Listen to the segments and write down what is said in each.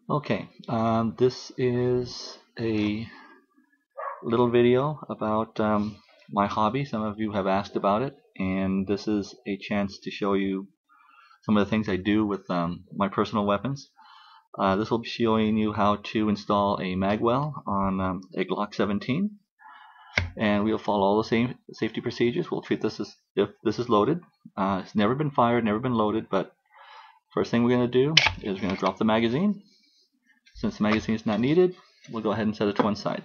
Okay, this is a little video about my hobby. Some of you have asked about it, and this is a chance to show you some of the things I do with my personal weapons. This will be showing you how to install a magwell on a Glock 17, and we'll follow all the same safety procedures. We'll treat this as if this is loaded. It's never been fired, never been loaded, but first thing we're going to do is we're going to drop the magazine. Since the magazine is not needed, we'll go ahead and set it to one side.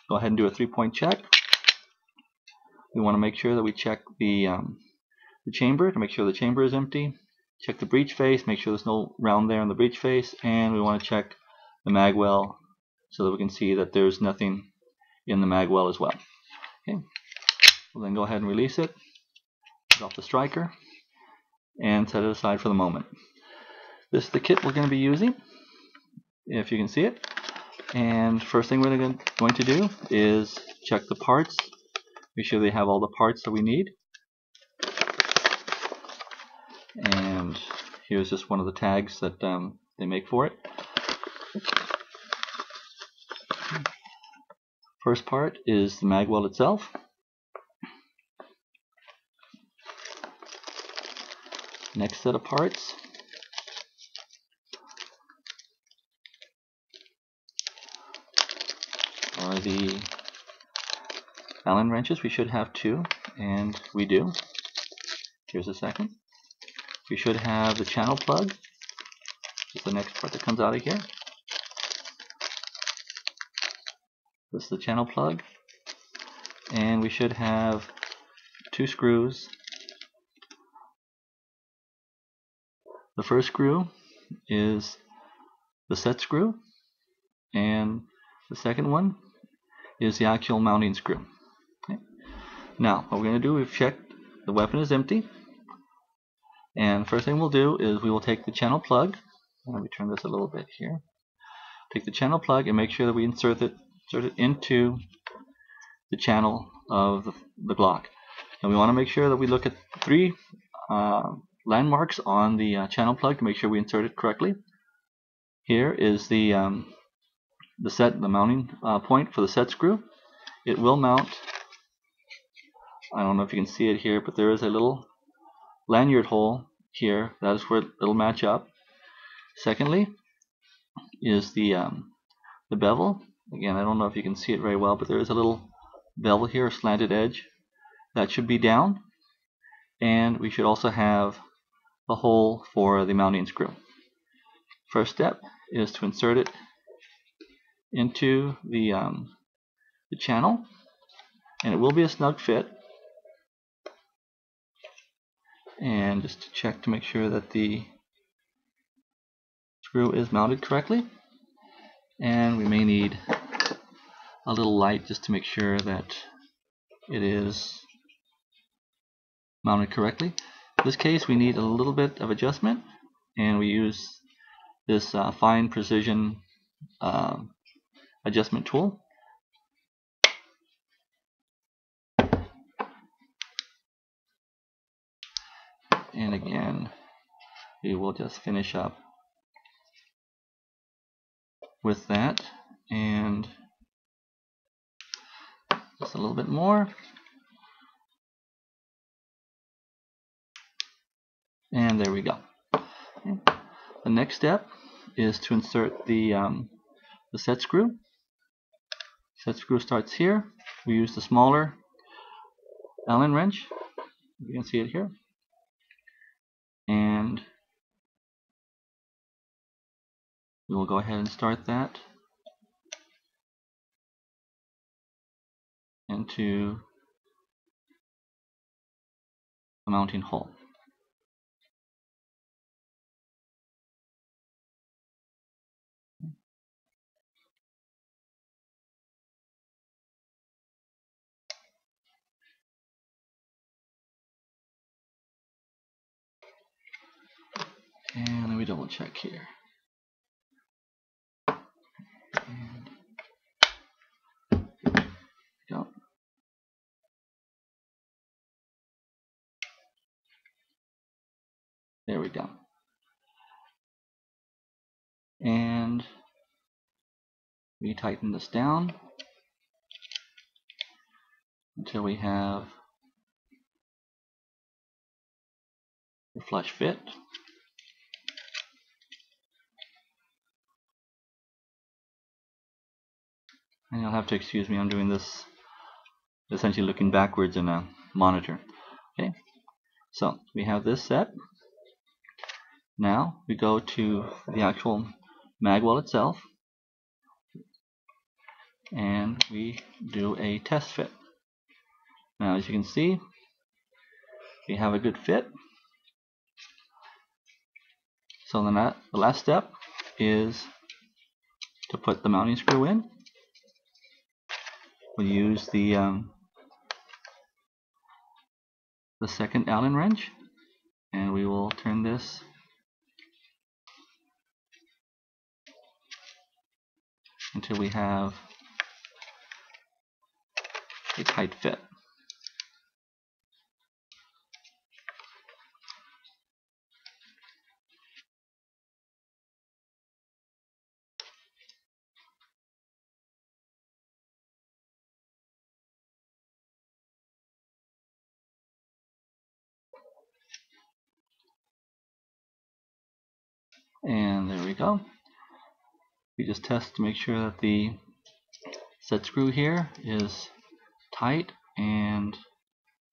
Go ahead and do a 3-point check. We want to make sure that we check the chamber to make sure the chamber is empty. Check the breech face, make sure there's no round there in the breech face, and we want to check the magwell so that we can see that there's nothing in the magwell as well. Okay. We'll then go ahead and release it, drop the striker, and set it aside for the moment. This is the kit we're going to be using, if you can see it. And first thing we're going to do is check the parts, make sure they have all the parts that we need. And here's just one of the tags that they make for it. First part is the magwell itself. Next set of parts are the Allen wrenches. We should have two, and we do. Here's a second. We should have the channel plug. This is the next part that comes out of here. This is the channel plug. And we should have two screws. The first screw is the set screw, and the second one is the actual mounting screw. Okay. Now, what we're going to do is check the weapon is empty. And first thing we'll do is we will take the channel plug. Let me turn this a little bit here. Take the channel plug and make sure that we insert it into the channel of the Glock. And we want to make sure that we look at three landmarks on the channel plug to make sure we insert it correctly. Here is the mounting point for the set screw. It will mount. I don't know if you can see it here, but there is a little lanyard hole here. That is where it'll match up. Secondly is the bevel. Again, I don't know if you can see it very well, but there is a little bevel here, a slanted edge. That should be down. And we should also have the hole for the mounting screw. First step is to insert it into the channel, and it will be a snug fit. And just to check to make sure that the screw is mounted correctly, and we may need a little light just to make sure that it is mounted correctly. In this case, we need a little bit of adjustment, and we use this fine precision adjustment tool. And again, we will just finish up with that, and just a little bit more. And there we go. Okay. The next step is to insert the set screw. Set screw starts here. We use the smaller Allen wrench. You can see it here. And we will go ahead and start that into the mounting hole. And let me double check here. And go. There we go. and we tighten this down until we have a flush fit. And you'll have to excuse me, I'm doing this essentially looking backwards in a monitor. Okay, so we have this set. Now we go to the actual magwell itself and we do a test fit. Now as you can see, we have a good fit. So then the last step is to put the mounting screw in. We'll use the second Allen wrench, and we will turn this until we have a tight fit. And there we go. We just test to make sure that the set screw here is tight and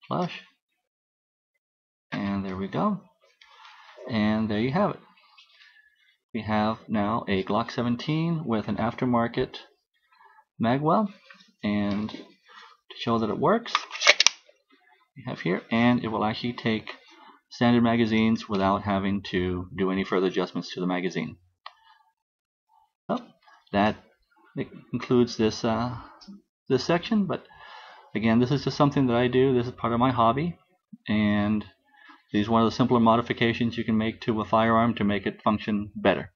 flush. And there we go. And there you have it. We have now a Glock 17 with an aftermarket magwell, and to show that it works, we have here, and it will actually take standard magazines without having to do any further adjustments to the magazine. So that concludes this this section, but again, this is just something that I do. This is part of my hobby, and this is one of the simpler modifications you can make to a firearm to make it function better.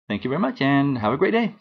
Thank you very much, and have a great day.